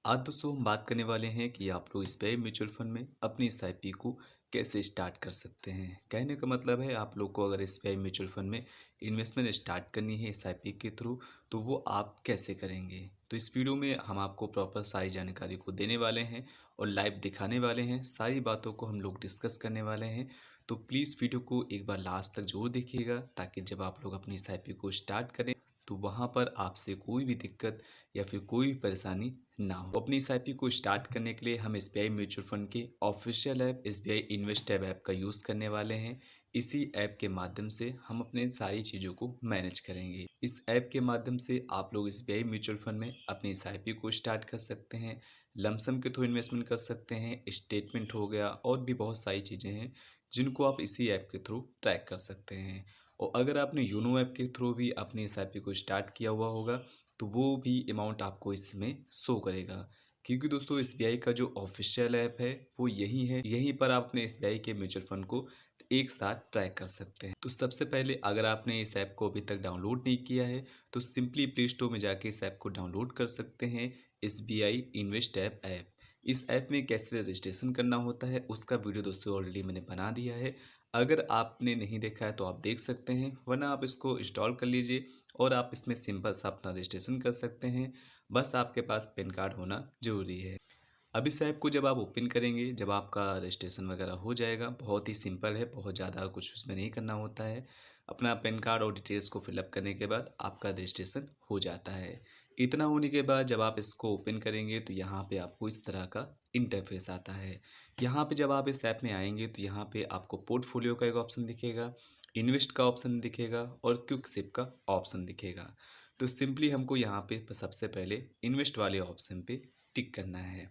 आज दोस्तों हम बात करने वाले हैं कि आप लोग एसबीआई म्यूचुअल फंड में अपनी एसआईपी को कैसे स्टार्ट कर सकते हैं। कहने का मतलब है आप लोग को अगर एसबीआई म्यूचुअल फंड में इन्वेस्टमेंट स्टार्ट करनी है एसआईपी के थ्रू, तो वो आप कैसे करेंगे। तो इस वीडियो में हम आपको प्रॉपर सारी जानकारी को देने वाले हैं और लाइव दिखाने वाले हैं। सारी बातों को हम लोग डिस्कस करने वाले हैं। तो प्लीज़ वीडियो को एक बार लास्ट तक जरूर देखिएगा, ताकि जब आप लोग अपनी एसआईपी को स्टार्ट करें तो वहाँ पर आपसे कोई भी दिक्कत या फिर कोई भी परेशानी ना हो। अपनी एसआईपी को स्टार्ट करने के लिए हम एसबीआई म्यूचुअल फंड के official app SBI invest tab app का यूज़ करने वाले हैं। इसी ऐप के माध्यम से हम अपने सारी चीज़ों को मैनेज करेंगे। इस ऐप के माध्यम से आप लोग एसबीआई म्यूचुअल फंड में अपनी एसआईपी को स्टार्ट कर सकते हैं, लमसम के थ्रू इन्वेस्टमेंट कर सकते हैं, स्टेटमेंट हो गया और भी बहुत सारी चीज़ें हैं जिनको आप इसी ऐप के थ्रू ट्रैक कर सकते हैं। और अगर आपने यूनो ऐप के थ्रू भी अपनी एसआईपी को स्टार्ट किया हुआ होगा, तो वो भी अमाउंट आपको इसमें शो करेगा। क्योंकि दोस्तों एसबीआई का जो ऑफिशियल ऐप है वो यही है, यहीं पर आप अपने एसबीआई के म्यूचुअल फंड को एक साथ ट्रैक कर सकते हैं। तो सबसे पहले अगर आपने इस ऐप को अभी तक डाउनलोड नहीं किया है, तो सिंपली प्ले स्टोर में जाके इस ऐप को डाउनलोड कर सकते हैं, एसबीआई इन्वेस्ट ऐप। इस ऐप में कैसे रजिस्ट्रेशन करना होता है उसका वीडियो दोस्तों ऑलरेडी मैंने बना दिया है। अगर आपने नहीं देखा है तो आप देख सकते हैं, वरना आप इसको इंस्टॉल कर लीजिए और आप इसमें सिंपल सा अपना रजिस्ट्रेशन कर सकते हैं। बस आपके पास पैन कार्ड होना ज़रूरी है। अब इस ऐप को जब आप ओपन करेंगे, जब आपका रजिस्ट्रेशन वगैरह हो जाएगा, बहुत ही सिंपल है, बहुत ज़्यादा कुछ उसमें नहीं करना होता है। अपना पैन कार्ड और डिटेल्स को फिलअप करने के बाद आपका रजिस्ट्रेशन हो जाता है। इतना होने के बाद जब आप इसको ओपन करेंगे तो यहाँ पे आपको इस तरह का इंटरफेस आता है। यहाँ पे जब आप इस ऐप में आएंगे तो यहाँ पे आपको पोर्टफोलियो का एक ऑप्शन दिखेगा, इन्वेस्ट का ऑप्शन दिखेगा और क्विक सिप का ऑप्शन दिखेगा। तो सिंपली हमको यहाँ पे सबसे पहले इन्वेस्ट वाले ऑप्शन पे टिक करना है।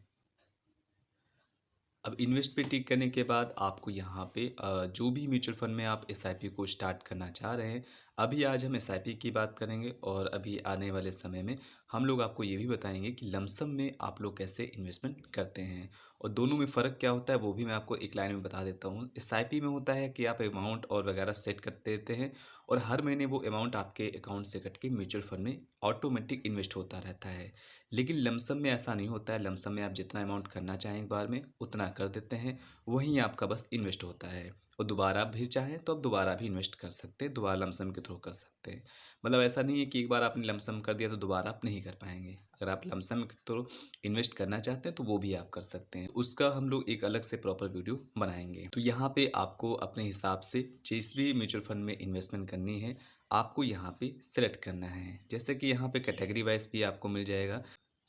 अब इन्वेस्ट पे टिक करने के बाद आपको यहाँ पे जो भी म्यूचुअल फंड में आप एसआईपी को स्टार्ट करना चाह रहे हैं, अभी आज हम एसआईपी की बात करेंगे और अभी आने वाले समय में हम लोग आपको ये भी बताएंगे कि लमसम में आप लोग कैसे इन्वेस्टमेंट करते हैं और दोनों में फ़र्क क्या होता है वो भी मैं आपको एक लाइन में बता देता हूँ। एसआईपी में होता है कि आप अमाउंट और वगैरह सेट कर देते हैं और हर महीने वो अमाउंट आपके अकाउंट से कट के म्यूचुअल फंड में ऑटोमेटिक इन्वेस्ट होता रहता है। लेकिन लमसम में ऐसा नहीं होता है। लमसम में आप जितना अमाउंट करना चाहें एक बार में उतना कर देते हैं, वहीं आपका बस इन्वेस्ट होता है और दोबारा आप भी चाहें तो आप दोबारा भी इन्वेस्ट कर सकते हैं, दोबारा लमसम के थ्रू कर सकते हैं। मतलब ऐसा नहीं है कि एक बार आपने लमसम कर दिया तो दोबारा आप नहीं कर पाएंगे। अगर आप लमसम के थ्रू इन्वेस्ट करना चाहते हैं तो वो भी आप कर सकते हैं, उसका हम लोग एक अलग से प्रॉपर वीडियो बनाएंगे। तो यहाँ पे आपको अपने हिसाब से जिस भी म्यूचुअल फंड में इन्वेस्टमेंट करनी है आपको यहाँ पे सेलेक्ट करना है। जैसे कि यहाँ पे कैटेगरी वाइज भी आपको मिल जाएगा।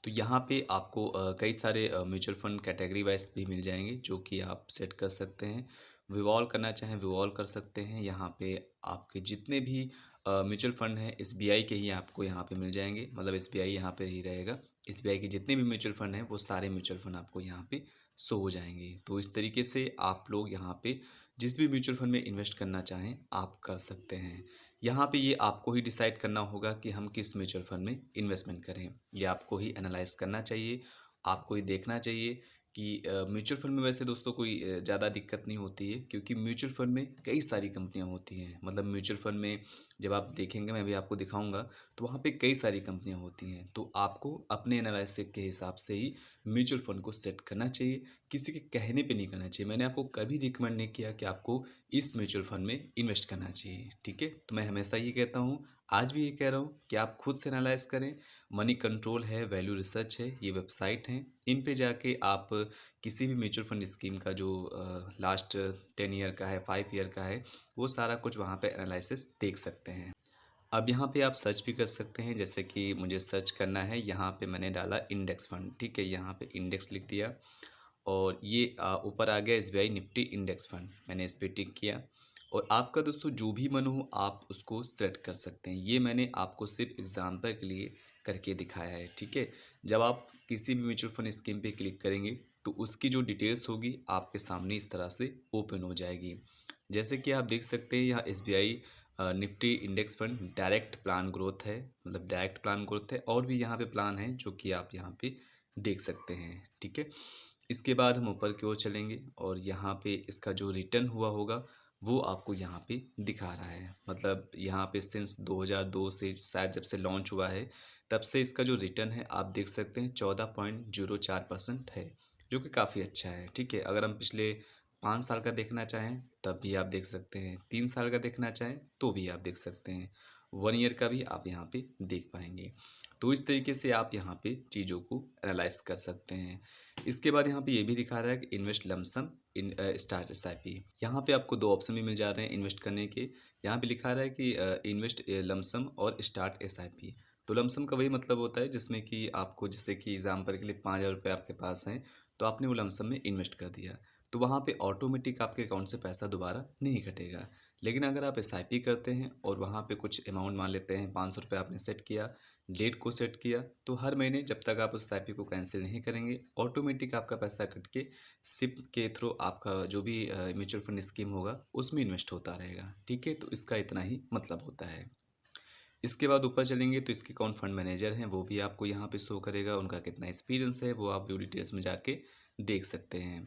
तो यहाँ पे आपको कई सारे म्यूचुअल फंड कैटेगरी वाइज भी मिल जाएंगे जो कि आप सेट कर सकते हैं। विवॉल्व करना चाहें विवॉल्व कर सकते हैं। यहाँ पे आपके जितने भी म्यूचुअल फंड हैं एसबीआई के ही आपको यहाँ पे मिल जाएंगे, मतलब एसबीआई यहाँ पे ही रहेगा। एसबीआई के जितने भी म्यूचुअल फंड हैं वो सारे म्यूचुअल फंड आपको यहाँ पे शो हो जाएंगे। तो इस तरीके से आप लोग यहाँ पे जिस भी म्यूचुअल फंड में इन्वेस्ट करना चाहें आप कर सकते हैं। यहाँ पे ये आपको ही डिसाइड करना होगा कि हम किस म्यूचुअल फंड में इन्वेस्टमेंट करें। ये आपको ही एनालाइज करना चाहिए, आपको ही देखना चाहिए कि म्यूचुअल फंड में वैसे दोस्तों कोई ज़्यादा दिक्कत नहीं होती है, क्योंकि म्यूचुअल फंड में कई सारी कंपनियां होती हैं। मतलब म्यूचुअल फंड में जब आप देखेंगे, मैं भी आपको दिखाऊंगा, तो वहाँ पे कई सारी कंपनियां होती हैं। तो आपको अपने एनालिसिस के हिसाब से ही म्यूचुअल फंड को सेट करना चाहिए, किसी के कहने पे नहीं करना चाहिए। मैंने आपको कभी रिकमेंड नहीं किया कि आपको इस म्यूचुअल फंड में इन्वेस्ट करना चाहिए, ठीक है। तो मैं हमेशा ये कहता हूँ, आज भी ये कह रहा हूँ कि आप खुद से एनालाइज करें। मनी कंट्रोल है, वैल्यू रिसर्च है, ये वेबसाइट हैं। इन पे जाके आप किसी भी म्यूचुअल फंड स्कीम का जो लास्ट 10 ईयर का है, 5 ईयर का है, वो सारा कुछ वहाँ पे एनालिसिस देख सकते हैं। अब यहाँ पे आप सर्च भी कर सकते हैं। जैसे कि मुझे सर्च करना है, यहाँ पे मैंने डाला इंडेक्स फंड, ठीक है। यहाँ पे इंडेक्स लिख दिया और ये ऊपर आ गया एसबीआई निफ्टी इंडेक्स फंड, मैंने इस पर टिक किया। और आपका दोस्तों जो भी मन हो आप उसको सेलेक्ट कर सकते हैं। ये मैंने आपको सिर्फ एग्जांपल के लिए करके दिखाया है, ठीक है। जब आप किसी भी म्यूचुअल फंड स्कीम पे क्लिक करेंगे तो उसकी जो डिटेल्स होगी आपके सामने इस तरह से ओपन हो जाएगी। जैसे कि आप देख सकते हैं यहाँ SBI Nifty index fund direct plan growth है, मतलब डायरेक्ट प्लान ग्रोथ है। और भी यहाँ पे प्लान है जो कि आप यहाँ पे देख सकते हैं, ठीक है। इसके बाद हम ऊपर की ओर चलेंगे और यहाँ पे इसका जो रिटर्न हुआ होगा वो आपको यहाँ पे दिखा रहा है। मतलब यहाँ पे सिंस 2002 से शायद जब से लॉन्च हुआ है, तब से इसका जो रिटर्न है आप देख सकते हैं 14.04% है, जो कि काफ़ी अच्छा है, ठीक है। अगर हम पिछले 5 साल का देखना चाहें तब भी आप देख सकते हैं, 3 साल का देखना चाहें तो भी आप देख सकते हैं, 1 ईयर का भी आप यहाँ पे देख पाएँगे। तो इस तरीके से आप यहाँ पे चीज़ों को एनालाइज़ कर सकते हैं। इसके बाद यहाँ पे ये भी दिखा रहा है कि invest lump sum in start SIP. यहाँ पे आपको 2 ऑप्शन भी मिल जा रहे हैं इन्वेस्ट करने के। यहाँ पे लिखा रहा है कि इन्वेस्ट लमसम और स्टार्ट एसआईपी। तो लमसम का वही मतलब होता है जिसमें कि आपको, जैसे कि एग्ज़ाम्पल के लिए 5,000 रुपये आपके पास हैं, तो आपने वो लमसम में इन्वेस्ट कर दिया। तो वहाँ पे ऑटोमेटिक आपके अकाउंट से पैसा दोबारा नहीं कटेगा। लेकिन अगर आप एसआईपी करते हैं और वहाँ पे कुछ अमाउंट मान लेते हैं, 500 रुपये आपने सेट किया, डेट को सेट किया, तो हर महीने जब तक आप उस एसआईपी को कैंसिल नहीं करेंगे, ऑटोमेटिक आपका पैसा कट के सिप के थ्रू आपका जो भी म्यूचुअल फंड स्कीम होगा उसमें इन्वेस्ट होता रहेगा, ठीक है। तो इसका इतना ही मतलब होता है। इसके बाद ऊपर चलेंगे तो इसके कौन फंड मैनेजर हैं वो भी आपको यहाँ पे शो करेगा, उनका कितना एक्सपीरियंस है वो आप व्यू डिटेल्स में जाके देख सकते हैं।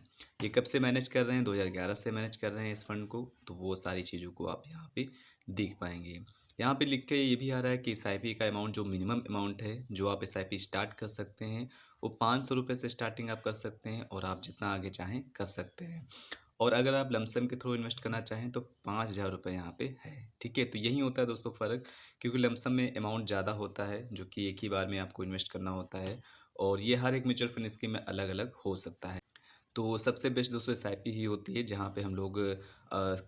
ये कब से मैनेज कर रहे हैं, 2011 से मैनेज कर रहे हैं इस फंड को, तो वो सारी चीज़ों को आप यहाँ पे देख पाएंगे। यहाँ पे लिख के ये भी आ रहा है कि एसआईपी का अमाउंट, जो मिनिमम अमाउंट है जो आप एसआईपी स्टार्ट कर सकते हैं, वो 500 रुपये से स्टार्टिंग आप कर सकते हैं और आप जितना आगे चाहें कर सकते हैं। और अगर आप लमसम के थ्रू इन्वेस्ट करना चाहें तो 5,000 रुपये यहाँ पे है, ठीक है। तो यही होता है दोस्तों फ़र्क, क्योंकि लमसम में अमाउंट ज़्यादा होता है जो कि एक ही बार में आपको इन्वेस्ट करना होता है, और ये हर एक म्यूचुअल फंड स्कीम में अलग अलग हो सकता है। तो सबसे बेस्ट दोस्तों एसआईपी ही होती है जहाँ पे हम लोग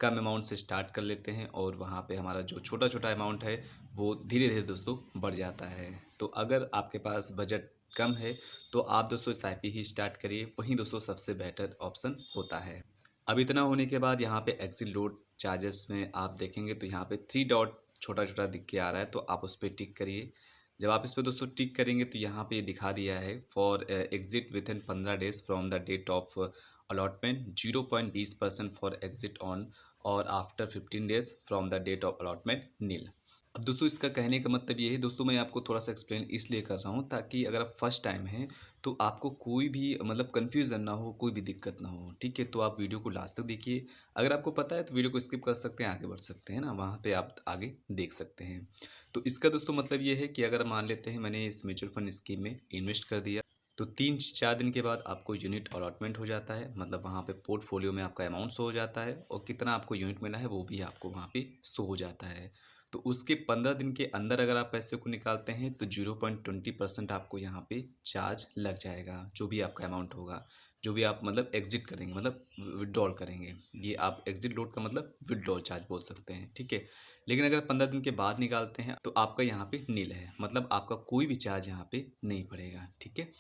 कम अमाउंट से स्टार्ट कर लेते हैं और वहाँ पे हमारा जो छोटा छोटा अमाउंट है वो धीरे धीरे दोस्तों बढ़ जाता है। तो अगर आपके पास बजट कम है तो आप दोस्तों एसआईपी ही स्टार्ट करिए, वहीं दोस्तों सबसे बेटर ऑप्शन होता है। अब इतना होने के बाद यहाँ पे एग्जिट लोड चार्जेस में आप देखेंगे तो यहाँ पे 3 डॉट छोटा-छोटा दिख के आ रहा है, तो आप उस पे टिक करिए। जब आप इस पे दोस्तों टिक करेंगे तो यहाँ पे ये दिखा दिया है for exit within 15 days from the date of allotment 0.20% for exit on or after 15 days from the date of allotment nil. अब दोस्तों इसका कहने का मतलब ये है दोस्तों, मैं आपको थोड़ा-सा एक्सप्लेन इसलिए कर रहा हूँ ताकि अगर आप फर्स्ट टाइम हैं तो आपको कोई भी मतलब कन्फ्यूज़न ना हो, कोई भी दिक्कत ना हो, ठीक है? तो आप वीडियो को लास्ट तक देखिए। अगर आपको पता है तो वीडियो को स्किप कर सकते हैं, आगे बढ़ सकते हैं ना, वहाँ पे आप आगे देख सकते हैं। तो इसका दोस्तों मतलब ये है कि अगर मान लेते हैं मैंने इस म्यूचुअल फंड स्कीम में इन्वेस्ट कर दिया, तो 3-4 दिन के बाद आपको यूनिट अलॉटमेंट हो जाता है, मतलब वहाँ पे पोर्टफोलियो में आपका अमाउंट शो हो जाता है और कितना आपको यूनिट मिला है वो भी आपको वहाँ पे शो हो जाता है। तो उसके 15 दिन के अंदर अगर आप पैसे को निकालते हैं तो 0.20% आपको यहाँ पे चार्ज लग जाएगा, जो भी आपका अमाउंट होगा, जो भी आप मतलब एग्जिट करेंगे, मतलब विड्रॉल करेंगे। ये आप एग्जिट लोड का मतलब विड्रॉल चार्ज बोल सकते हैं, ठीक है। लेकिन अगर 15 दिन के बाद निकालते हैं तो आपका यहाँ पे नील है, मतलब आपका कोई भी चार्ज यहाँ पे नहीं पड़ेगा, ठीक है।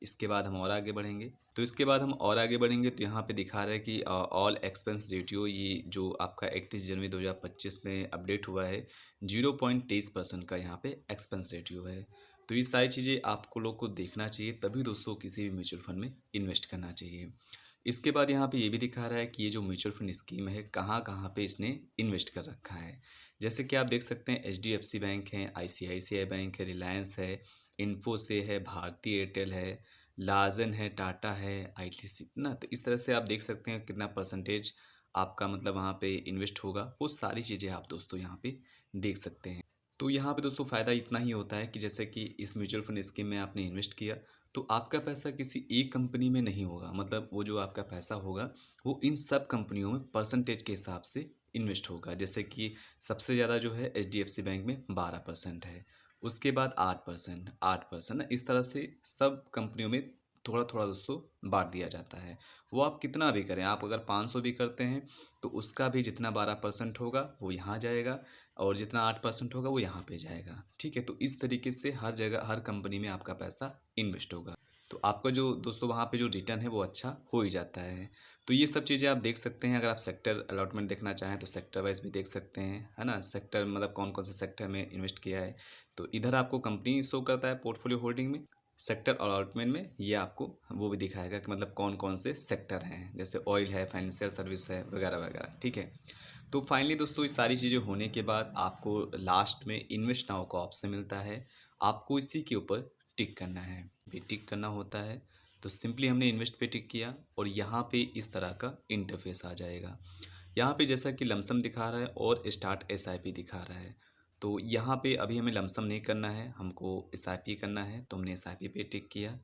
इसके बाद हम और आगे बढ़ेंगे, तो इसके बाद हम और आगे बढ़ेंगे तो यहाँ पे दिखा रहा है कि ऑल एक्सपेंस रेटियो, ये जो आपका 31 जनवरी 2025 में अपडेट हुआ है, 0.23% का यहाँ पे एक्सपेंस रेटियो है। तो ये सारी चीज़ें आपको लोग को देखना चाहिए, तभी दोस्तों किसी भी म्यूचुअल फंड में इन्वेस्ट करना चाहिए। इसके बाद यहाँ पे ये भी दिखा रहा है कि ये जो म्यूचुअल फंड स्कीम है कहाँ कहाँ पे इसने इन्वेस्ट कर रखा है। जैसे कि आप देख सकते हैं एचडीएफसी बैंक है, आईसीआईसीआई बैंक है, रिलायंस है, इन्फो से है, भारती एयरटेल है, लार्सन है, टाटा है, आईटीसी ना। तो इस तरह से आप देख सकते हैं कितना परसेंटेज आपका मतलब वहाँ पे इन्वेस्ट होगा, वो सारी चीज़ें आप दोस्तों यहाँ पे देख सकते हैं। तो यहाँ पे दोस्तों फ़ायदा इतना ही होता है कि जैसे कि इस म्यूचुअल फंड स्कीम में आपने इन्वेस्ट किया तो आपका पैसा किसी एक कंपनी में नहीं होगा, मतलब वो जो आपका पैसा होगा वो इन सब कंपनियों में परसेंटेज के हिसाब से इन्वेस्ट होगा। जैसे कि सबसे ज़्यादा जो है एचडीएफसी बैंक में 12% है, उसके बाद 8%, 8% ना, इस तरह से सब कंपनियों में थोड़ा थोड़ा दोस्तों बांट दिया जाता है। वो आप कितना भी करें, आप अगर 500 भी करते हैं तो उसका भी जितना 12% होगा वो यहाँ जाएगा और जितना 8% होगा वो यहाँ पे जाएगा, ठीक है। तो इस तरीके से हर जगह हर कंपनी में आपका पैसा इन्वेस्ट होगा, तो आपका जो दोस्तों वहाँ पे जो रिटर्न है वो अच्छा हो ही जाता है। तो ये सब चीज़ें आप देख सकते हैं। अगर आप सेक्टर अलॉटमेंट देखना चाहें तो सेक्टर वाइज भी देख सकते हैं, है ना। सेक्टर मतलब कौन कौन से सेक्टर में इन्वेस्ट किया है, तो इधर आपको कंपनी शो करता है पोर्टफोलियो होल्डिंग में। सेक्टर अलॉटमेंट में ये आपको वो भी दिखाएगा कि मतलब कौन कौन से सेक्टर हैं, जैसे ऑयल है, फाइनेंशियल सर्विस है, वगैरह वगैरह, ठीक है। तो फाइनली दोस्तों ये सारी चीज़ें होने के बाद आपको लास्ट में इन्वेस्ट नाउ का ऑप्शन मिलता है, आपको इसी के ऊपर टिक करना है। भी टिक करना होता है तो सिंपली हमने इन्वेस्ट पे टिक किया और यहाँ पे इस तरह का इंटरफेस आ जाएगा। यहाँ पे जैसा कि लमसम दिखा रहा है और स्टार्ट एसआईपी दिखा रहा है। तो यहाँ पे अभी हमें लमसम नहीं करना है, हमको एसआईपी करना है, तो हमने एसआईपी पे टिक किया।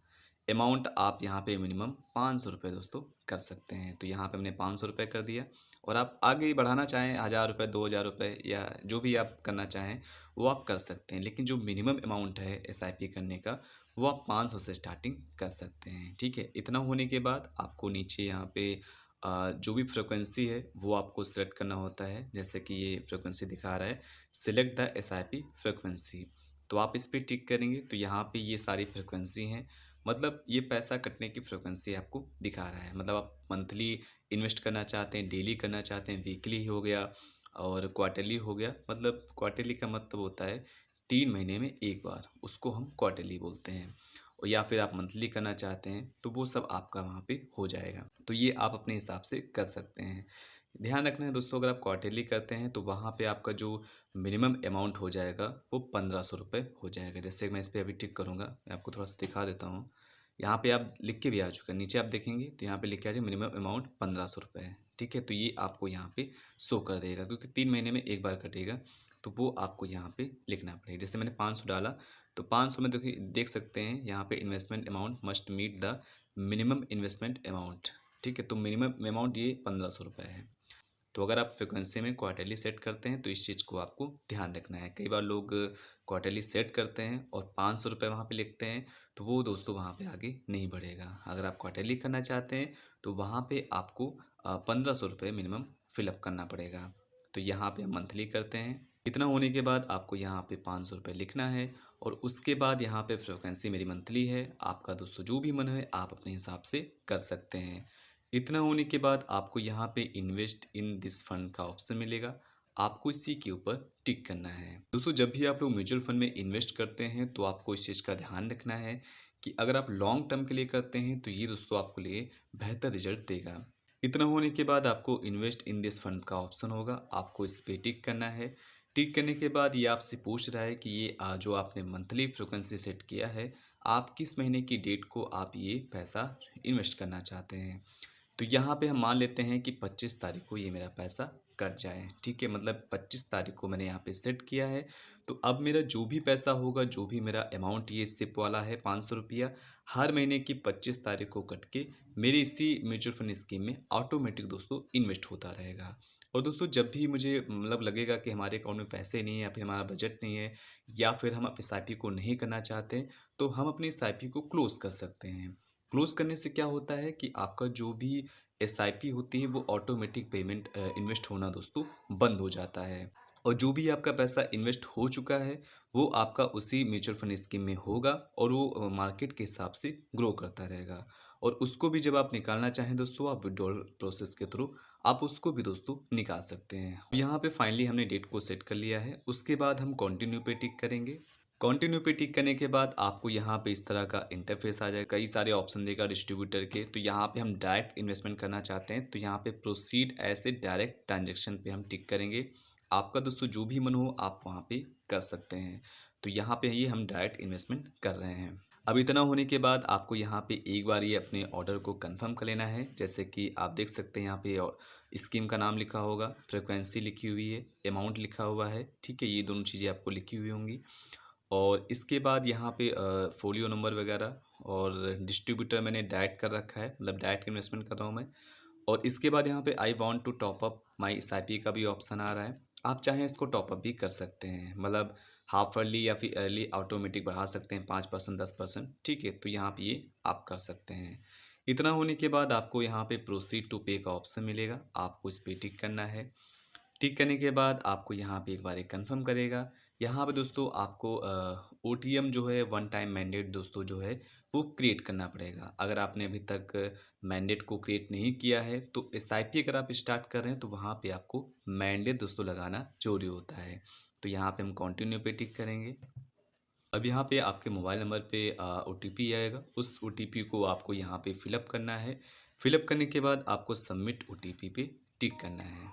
अमाउंट आप यहाँ पे मिनिमम ₹500 दोस्तों कर सकते हैं। तो यहाँ पे हमने ₹500 कर दिया और आप आगे बढ़ाना चाहें ₹1000, ₹2000 या जो भी आप करना चाहें वो आप कर सकते हैं। लेकिन जो मिनिमम अमाउंट है एसआईपी करने का वो आप 500 से स्टार्टिंग कर सकते हैं, ठीक है। इतना होने के बाद आपको नीचे यहाँ पे जो भी फ्रीक्वेंसी है वो आपको सेलेक्ट करना होता है। जैसे कि ये फ्रीक्वेंसी दिखा रहा है, सिलेक्ट द एसआईपी फ्रीक्वेंसी। तो आप इस पे टिक करेंगे तो यहाँ पे ये सारी फ्रीक्वेंसी हैं। मतलब ये पैसा कटने की फ्रीक्वेंसी आपको दिखा रहा है। मतलब आप मंथली इन्वेस्ट करना चाहते हैं, डेली करना चाहते हैं, वीकली हो गया और क्वार्टरली हो गया। मतलब क्वार्टरली का मतलब होता है 3 महीने में 1 बार, उसको हम क्वार्टरली बोलते हैं। और या फिर आप मंथली करना चाहते हैं तो वो सब आपका वहाँ पे हो जाएगा। तो ये आप अपने हिसाब से कर सकते हैं। ध्यान रखना है दोस्तों, अगर आप क्वार्टरली करते हैं तो वहाँ पे आपका जो मिनिमम अमाउंट हो जाएगा वो ₹1500 हो जाएगा। जैसे मैं इस पे अभी टिक करूँगा, मैं आपको थोड़ा सा दिखा देता हूँ। यहाँ पे आप लिख के भी आ चुका है, नीचे आप देखेंगे तो यहाँ पे लिखा है मिनिमम अमाउंट ₹1500 है, ठीक है। तो ये आपको यहाँ पे शो कर देगा क्योंकि 3 महीने में 1 बार कटेगा, तो वो आपको यहाँ पे लिखना पड़ेगा। जैसे मैंने 500 डाला तो 500 में देखिए देख सकते हैं यहाँ पे investment amount must meet the minimum investment amount, ठीक है। तो मिनिमम अमाउंट ये ₹1500 है। तो अगर आप फ्रीक्वेंसी में क्वार्टरली सेट करते हैं तो इस चीज़ को आपको ध्यान रखना है। कई बार लोग क्वार्टरली सेट करते हैं और ₹500 वहाँ पे लिखते हैं, तो वो दोस्तों वहाँ पे आगे नहीं बढ़ेगा। अगर आप क्वार्टरली करना चाहते हैं तो वहाँ पे आपको ₹1500 मिनिमम फिलअप करना पड़ेगा। तो यहाँ पे हम मंथली करते हैं। इतना होने के बाद आपको यहाँ पे ₹500 लिखना है और उसके बाद यहाँ पे फ्रीक्वेंसी मेरी मंथली है। आपका दोस्तों जो भी मन है आप अपने हिसाब से कर सकते हैं। इतना होने के बाद आपको यहाँ पे इन्वेस्ट इन दिस फंड का ऑप्शन मिलेगा। आपको इसी के ऊपर टिक करना है। दोस्तों जब भी आप लोग म्यूचुअल फंड में इन्वेस्ट करते हैं तो आपको इस चीज़ का ध्यान रखना है कि अगर आप लॉन्ग टर्म के लिए करते हैं तो ये दोस्तों आपके लिए बेहतर रिजल्ट देगा। इतना होने के बाद आपको इन्वेस्ट इन दिस फंड का ऑप्शन होगा, आपको इस पे टिक करना है। टिक करने के बाद ये आपसे पूछ रहा है कि ये जो आपने मंथली फ्रिक्वेंसी सेट किया है, आप किस महीने की डेट को आप ये पैसा इन्वेस्ट करना चाहते हैं। तो यहाँ पे हम मान लेते हैं कि 25 तारीख को ये मेरा पैसा कट जाए, ठीक है। मतलब 25 तारीख को मैंने यहाँ पे सेट किया है। तो अब मेरा जो भी पैसा होगा, जो भी मेरा अमाउंट ये सिप वाला है ₹500, हर महीने की 25 तारीख को कट के मेरे इसी म्यूचुअल फंड स्कीम में ऑटोमेटिक दोस्तों इन्वेस्ट होता रहेगा। और दोस्तों जब भी मुझे मतलब लगेगा कि हमारे अकाउंट में पैसे नहीं है या फिर हमारा बजट नहीं है या फिर हम एसआईपी को नहीं करना चाहते, तो हम अपनी एसआईपी को क्लोज़ कर सकते हैं। क्लोज़ करने से क्या होता है कि आपका जो भी एसआईपी होती है वो ऑटोमेटिक पेमेंट इन्वेस्ट होना दोस्तों बंद हो जाता है। और जो भी आपका पैसा इन्वेस्ट हो चुका है वो आपका उसी म्यूचुअल फंड स्कीम में होगा और वो मार्केट के हिसाब से ग्रो करता रहेगा। और उसको भी जब आप निकालना चाहें दोस्तों, आप विड्रॉल प्रोसेस के थ्रू आप उसको भी दोस्तों निकाल सकते हैं। यहाँ पे फाइनली हमने डेट को सेट कर लिया है। उसके बाद हम कंटिन्यू पे टिक करेंगे। कंटिन्यू पे टिक करने के बाद आपको यहाँ पे इस तरह का इंटरफेस आ जाएगा, कई सारे ऑप्शन देगा डिस्ट्रीब्यूटर के। तो यहाँ पे हम डायरेक्ट इन्वेस्टमेंट करना चाहते हैं तो यहाँ पे प्रोसीड ऐसे डायरेक्ट ट्रांजेक्शन पे हम टिक करेंगे। आपका दोस्तों जो भी मन हो आप वहाँ पे कर सकते हैं। तो यहाँ पे ये हम डायरेक्ट इन्वेस्टमेंट कर रहे हैं। अब इतना होने के बाद आपको यहाँ पे एक बार ये अपने ऑर्डर को कंफर्म कर लेना है। जैसे कि आप देख सकते हैं यहाँ पे स्कीम का नाम लिखा होगा, फ्रिक्वेंसी लिखी हुई है, अमाउंट लिखा हुआ है, ठीक है। ये दोनों चीज़ें आपको लिखी हुई होंगी। और इसके बाद यहाँ पे फ़ोलियो नंबर वगैरह और डिस्ट्रीब्यूटर मैंने डायरेक्ट कर रखा है, मतलब डायरेक्ट इन्वेस्टमेंट कर रहा हूँ मैं। और इसके बाद यहाँ पे I want to top up my SIP का भी ऑप्शन आ रहा है। आप चाहें इसको टॉप अप भी कर सकते हैं, मतलब हाफ अर्ली या फिर अर्ली ऑटोमेटिक बढ़ा सकते हैं 5% 10%, ठीक है। तो यहाँ पे ये आप कर सकते हैं। इतना होने के बाद आपको यहाँ पे प्रोसीड टू पे का ऑप्शन मिलेगा, आपको इस पे टिक करना है। टिक करने के बाद आपको यहाँ पे एक बार एक कन्फर्म करेगा। यहाँ पे दोस्तों आपको ओटीएम जो है वन टाइम मैंडेट दोस्तों जो है वो क्रिएट करना पड़ेगा। अगर आपने अभी तक मैंडेट को क्रिएट नहीं किया है तो एसआईपी अगर आप स्टार्ट कर रहे हैं तो वहाँ पे आपको मैंडेट दोस्तों लगाना ज़रूरी होता है। तो यहाँ पे हम कंटिन्यू पे टिक करेंगे। अब यहाँ पे आपके मोबाइल नंबर पे ओटीपी आएगा, उस ओटीपी को आपको यहाँ पे फिलअप करना है। फिलअप करने के बाद आपको सबमिट ओटीपी पे टिक करना है।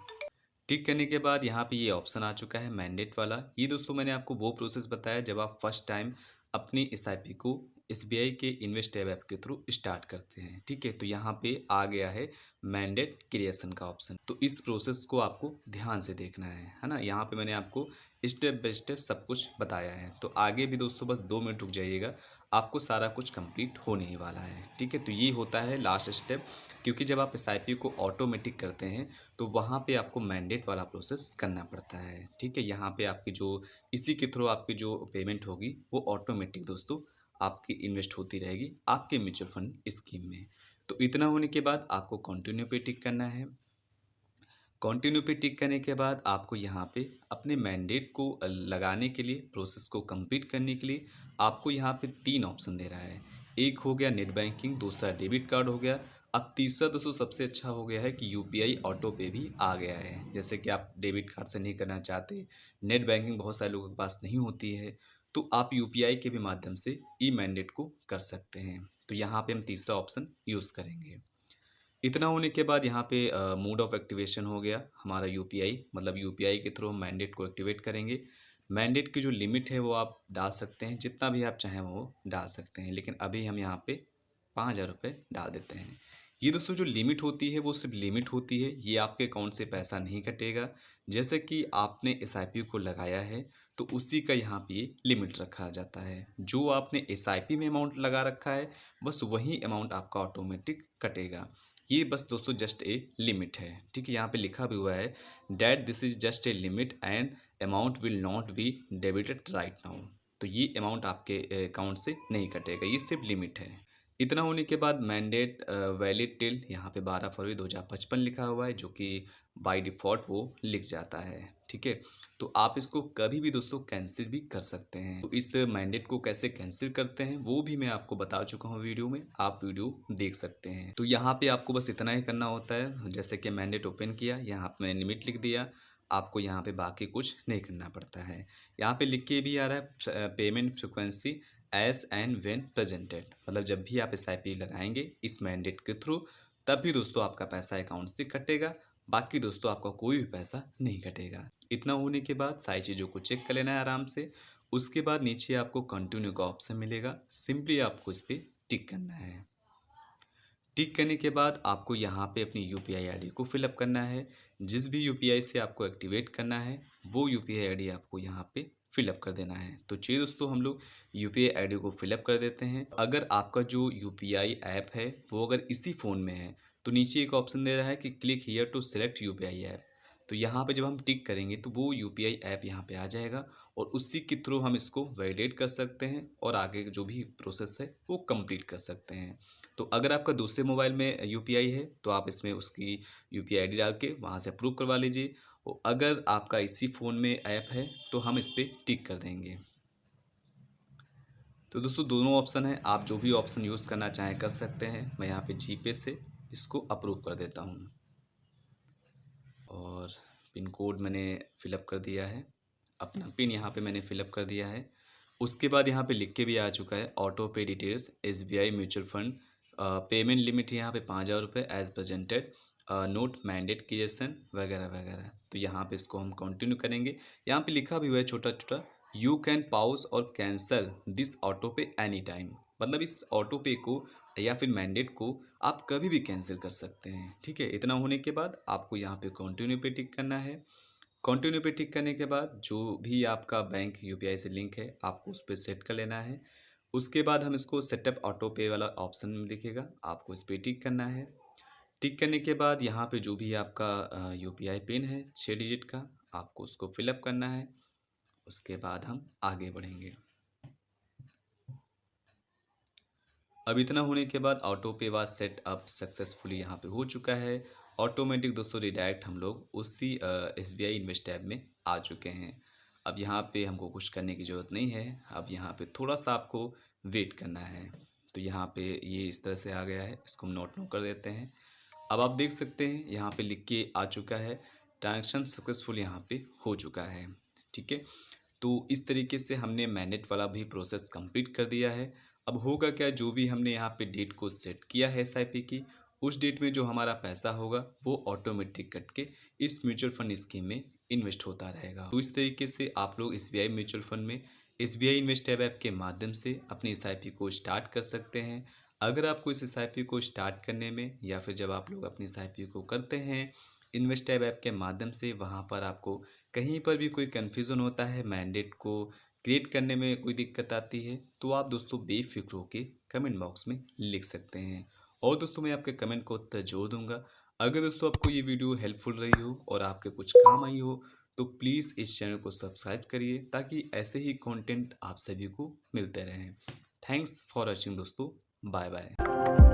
टिक करने के बाद यहाँ पे ये ऑप्शन आ चुका है मैंडेट वाला। ये दोस्तों मैंने आपको वो प्रोसेस बताया जब आप फर्स्ट टाइम अपनी एसआईपी को एसबीआई के इन्वेस्ट टैब ऐप के थ्रू स्टार्ट करते हैं। ठीक है, तो यहाँ पे आ गया है मैंडेट क्रिएशन का ऑप्शन। तो इस प्रोसेस को आपको ध्यान से देखना है ना। यहाँ पे मैंने आपको स्टेप बाय स्टेप सब कुछ बताया है। तो आगे भी दोस्तों बस 2 मिनट रुक जाइएगा, आपको सारा कुछ कंप्लीट होने ही वाला है। ठीक है, तो ये होता है लास्ट स्टेप, क्योंकि जब आप एसआईपी को ऑटोमेटिक करते हैं तो वहाँ पे आपको मैंडेट वाला प्रोसेस करना पड़ता है। ठीक है, यहाँ पे आपकी जो इसी के थ्रू आपकी जो पेमेंट होगी वो ऑटोमेटिक दोस्तों आपकी इन्वेस्ट होती रहेगी आपके म्यूचुअल फंड स्कीम में। तो इतना होने के बाद आपको कंटिन्यू पे टिक करना है। कंटिन्यू पे टिक करने के बाद आपको यहाँ पे अपने मैंडेट को लगाने के लिए, प्रोसेस को कंप्लीट करने के लिए आपको यहाँ पे 3 ऑप्शन दे रहा है। एक हो गया नेट बैंकिंग, दूसरा डेबिट कार्ड हो गया, अब तीसरा दोस्तों सबसे अच्छा हो गया है कि यूपीआई ऑटो पे भी आ गया है। जैसे कि आप डेबिट कार्ड से नहीं करना चाहते, नेट बैंकिंग बहुत सारे लोगों के पास नहीं होती है, तो आप यूपीआई के भी माध्यम से ई मैंडेट को कर सकते हैं। तो यहाँ पे हम तीसरा ऑप्शन यूज़ करेंगे। इतना होने के बाद यहाँ पे मोड ऑफ एक्टिवेशन हो गया हमारा यूपीआई, मतलब यूपीआई के थ्रू हम मैंडेट को एक्टिवेट करेंगे। मैंडेट की जो लिमिट है वो आप डाल सकते हैं, जितना भी आप चाहें वो डाल सकते हैं, लेकिन अभी हम यहाँ पे 5,000 रुपये डाल देते हैं। ये दोस्तों जो लिमिट होती है वो सिर्फ लिमिट होती है, ये आपके अकाउंट से पैसा नहीं कटेगा। जैसे कि आपने एसआईपी को लगाया है तो उसी का यहाँ पे लिमिट रखा जाता है। जो आपने एसआईपी में अमाउंट लगा रखा है बस वही अमाउंट आपका ऑटोमेटिक कटेगा। ये बस दोस्तों जस्ट ए लिमिट है। ठीक है, यहाँ पे लिखा भी हुआ है that this is just a limit and amount will not be debited right now. तो ये अमाउंट आपके अकाउंट से नहीं कटेगा, ये सिर्फ लिमिट है। इतना होने के बाद मैंडेट वैलिड टिल यहाँ पे 12 फरवरी 2055 लिखा हुआ है, जो कि बाय डिफ़ॉल्ट वो लिख जाता है। ठीक है, तो आप इसको कभी भी दोस्तों कैंसिल भी कर सकते हैं। तो इस मैंडेट को कैसे कैंसिल करते हैं वो भी मैं आपको बता चुका हूँ वीडियो में, आप वीडियो देख सकते हैं। तो यहाँ पे आपको बस इतना ही करना होता है, जैसे कि मैंडेट ओपन किया, यहाँ पे मैंने लिमिट लिख दिया, आपको यहाँ पे बाकी कुछ नहीं करना पड़ता है। यहाँ पे लिख के भी आ रहा है payment frequency as and when presented, मतलब जब भी आप एसआईपी लगाएंगे इस मैंडेट के थ्रू तभी दोस्तों आपका पैसा अकाउंट से कटेगा, बाकी दोस्तों आपका कोई भी पैसा नहीं कटेगा। इतना होने के बाद सारी चीज़ों को चेक कर लेना है आराम से। उसके बाद नीचे आपको कंटिन्यू का ऑप्शन मिलेगा, सिंपली आपको इस पर टिक करना है। टिक करने के बाद आपको यहाँ पे अपनी यूपीआई आईडी को फिलअप करना है। जिस भी यूपीआई से आपको एक्टिवेट करना है वो यूपीआई आईडी आपको यहाँ पे फिलअप कर देना है। तो चलिए दोस्तों हम लोग यूपीआई आईडी को फिलअप कर देते हैं। अगर आपका जो यूपीआई ऐप है वो अगर इसी फ़ोन में है तो नीचे एक ऑप्शन दे रहा है कि click here to select UPI app. तो यहाँ पे जब हम टिक करेंगे तो वो यूपीआई ऐप यहाँ पे आ जाएगा और उसी के थ्रू हम इसको वैलिडेट कर सकते हैं और आगे जो भी प्रोसेस है वो कंप्लीट कर सकते हैं। तो अगर आपका दूसरे मोबाइल में यूपीआई है तो आप इसमें उसकी यूपीआई आईडी डाल के वहाँ से अप्रूव करवा लीजिए, और अगर आपका इसी फ़ोन में ऐप है तो हम इस पर टिक कर देंगे। तो दोस्तों दोनों ऑप्शन है, आप जो भी ऑप्शन यूज़ करना चाहें कर सकते हैं। मैं यहाँ पे जीपे से इसको अप्रूव कर देता हूँ और पिन कोड मैंने फ़िलअप कर दिया है, अपना पिन यहाँ पे मैंने फ़िलअप कर दिया है। उसके बाद यहाँ पे लिख के भी आ चुका है auto pay details SBI mutual fund, payment limit यहाँ पे 5,000 रुपये as presented, note mandate creation वगैरह वगैरह। तो यहाँ पे इसको हम कंटिन्यू करेंगे। यहाँ पे लिखा भी हुआ है छोटा छोटा, यू कैन पॉज और कैंसल दिस ऑटो पे एनी टाइम, मतलब इस ऑटो पे को या फिर मैंडेट को आप कभी भी कैंसिल कर सकते हैं। ठीक है, इतना होने के बाद आपको यहाँ पे कंटिन्यू पे टिक करना है। कंटिन्यू पे टिक करने के बाद जो भी आपका बैंक यूपीआई से लिंक है आपको उस पर सेट कर लेना है। उसके बाद हम इसको सेटअप ऑटो पे वाला ऑप्शन दिखेगा, आपको इस पर टिक करना है। टिक करने के बाद यहाँ पे जो भी आपका यूपीआई पिन है 6 डिजिट का, आपको उसको फिलअप करना है। उसके बाद हम आगे बढ़ेंगे। अब इतना होने के बाद ऑटो पे वाज सेट अप सक्सेसफुली यहाँ पे हो चुका है। ऑटोमेटिक दोस्तों रिडायरेक्ट हम लोग उसी एसबीआई इन्वेस्ट ऐप में आ चुके हैं। अब यहाँ पे हमको कुछ करने की ज़रूरत नहीं है, अब यहाँ पे थोड़ा सा आपको वेट करना है। तो यहाँ पे ये इस तरह से आ गया है, इसको हम नोट कर देते हैं। अब आप देख सकते हैं यहाँ पे लिख के आ चुका है ट्रांजेक्शन सक्सेसफुल यहाँ पे हो चुका है। ठीक है, तो इस तरीके से हमने मैनेट वाला भी प्रोसेस कंप्लीट कर दिया है। अब होगा क्या, जो भी हमने यहाँ पे डेट को सेट किया है एसआईपी की, उस डेट में जो हमारा पैसा होगा वो ऑटोमेटिक कट के इस म्यूचुअल फंड स्कीम में इन्वेस्ट होता रहेगा। तो इस तरीके से आप लोग एसबीआई म्यूचुअल फंड में एसबीआई इन्वेस्ट ऐप के माध्यम से अपनी एसआईपी को स्टार्ट कर सकते हैं। अगर आपको इस एसआईपी को स्टार्ट करने में या फिर जब आप लोग अपनी एसआईपी को करते हैं इन्वेस्ट ऐप के माध्यम से, वहाँ पर आपको कहीं पर भी कोई कन्फ्यूज़न होता है, मैंडेट को क्रिएट करने में कोई दिक्कत आती है, तो आप दोस्तों बेफिक्र होके कमेंट बॉक्स में लिख सकते हैं और दोस्तों मैं आपके कमेंट को उत्तर ज़रूर दूंगा। अगर दोस्तों आपको ये वीडियो हेल्पफुल रही हो और आपके कुछ काम आई हो तो प्लीज़ इस चैनल को सब्सक्राइब करिए ताकि ऐसे ही कंटेंट आप सभी को मिलते रहें। थैंक्स फॉर वॉचिंग दोस्तों। Bye bye.